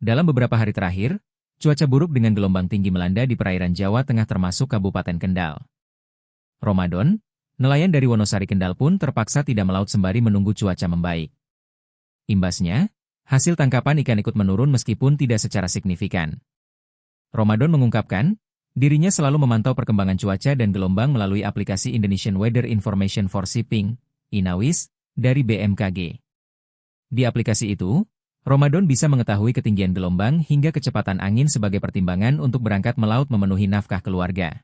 Dalam beberapa hari terakhir, cuaca buruk dengan gelombang tinggi melanda di perairan Jawa Tengah termasuk Kabupaten Kendal. Ramadan, nelayan dari Wonosari Kendal pun terpaksa tidak melaut sembari menunggu cuaca membaik. Imbasnya, hasil tangkapan ikan ikut menurun meskipun tidak secara signifikan. Ramadan mengungkapkan, dirinya selalu memantau perkembangan cuaca dan gelombang melalui aplikasi Indonesian Weather Information for Shipping, INAWIS, dari BMKG. Di aplikasi itu, Ramadan bisa mengetahui ketinggian gelombang hingga kecepatan angin sebagai pertimbangan untuk berangkat melaut memenuhi nafkah keluarga.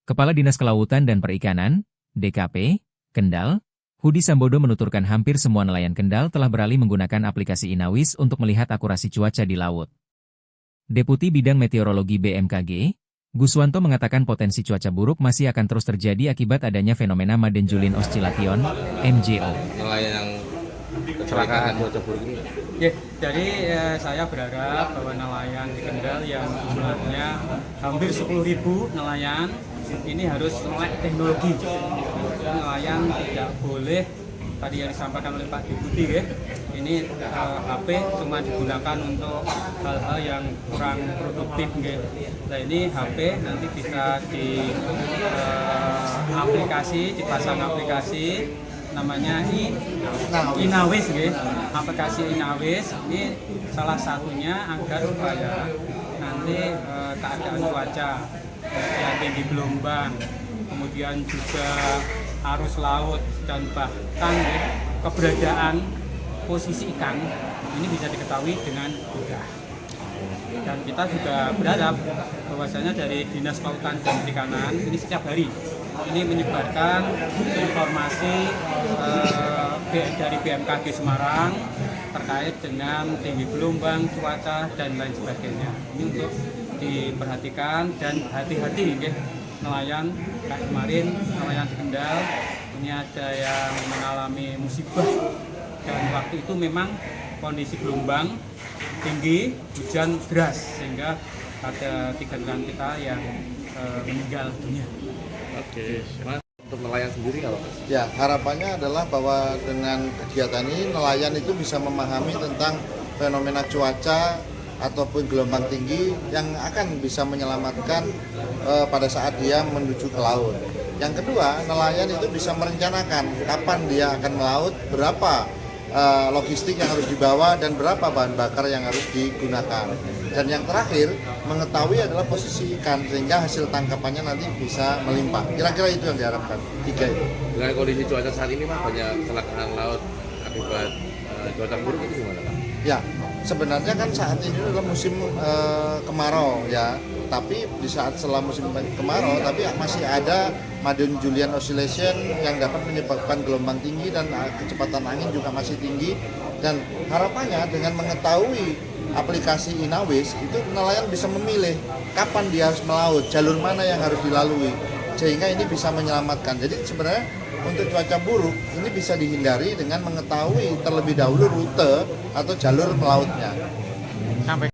Kepala Dinas Kelautan dan Perikanan, DKP, Kendal, Hudi Sambodo menuturkan hampir semua nelayan Kendal telah beralih menggunakan aplikasi INAWIS untuk melihat akurasi cuaca di laut. Deputi Bidang Meteorologi BMKG, Guswanto mengatakan potensi cuaca buruk masih akan terus terjadi akibat adanya fenomena Madden-Julien Oscillation, MJO. Nelayan yang kecelakaan cuaca buruk ini? Ya, jadi saya berharap bahwa nelayan di Kendal yang jumlahnya hampir 10.000 nelayan ini harus melek teknologi. Nelayan tidak boleh, tadi yang disampaikan oleh Pak Deputi ya, ini HP cuma digunakan untuk hal-hal yang kurang produktif ya. Nah ini HP nanti bisa di aplikasi, dipasang aplikasi namanya INAWIS ya. Aplikasi INAWIS ini salah satunya agar supaya nanti keadaan cuaca yang tinggi gelombang, kemudian juga arus laut dan bahkan ya, keberadaan posisi ikan ini bisa diketahui dengan mudah. Dan kita juga berharap bahwasanya dari Dinas Kelautan dan Perikanan ini setiap hari ini menyebarkan informasi dari BMKG Semarang terkait dengan tinggi gelombang, cuaca dan lain sebagainya. Ini untuk diperhatikan dan hati-hati ya, nelayan kayak kemarin nelayan di Kendal ini ada yang mengalami musibah dan waktu itu memang kondisi gelombang tinggi, hujan deras sehingga ada 3 nelayan kita yang meninggal dunia. Oke, Mas, untuk nelayan sendiri kalau Ya, harapannya adalah bahwa dengan kegiatan ini nelayan itu bisa memahami tentang fenomena cuaca ataupun gelombang tinggi yang akan bisa menyelamatkan pada saat dia menuju ke laut. Yang kedua, nelayan itu bisa merencanakan kapan dia akan melaut, berapa logistik yang harus dibawa dan berapa bahan bakar yang harus digunakan. Dan yang terakhir, mengetahui adalah posisi ikan sehingga hasil tangkapannya nanti bisa melimpah. Kira-kira itu yang diharapkan. 3 itu. dengan kondisi cuaca saat ini Mas, banyak kecelakaan laut akibat cuaca buruk itu gimana Pak? Ya, sebenarnya kan saat ini adalah musim kemarau ya. Tapi di saat setelah musim kemarau, tapi masih ada Madden-Julien Oscillation yang dapat menyebabkan gelombang tinggi dan kecepatan angin juga masih tinggi. Dan harapannya dengan mengetahui aplikasi INAWIS itu nelayan bisa memilih kapan dia harus melaut, jalur mana yang harus dilalui, sehingga ini bisa menyelamatkan. Jadi sebenarnya untuk cuaca buruk ini bisa dihindari dengan mengetahui terlebih dahulu rute atau jalur melautnya. Sampai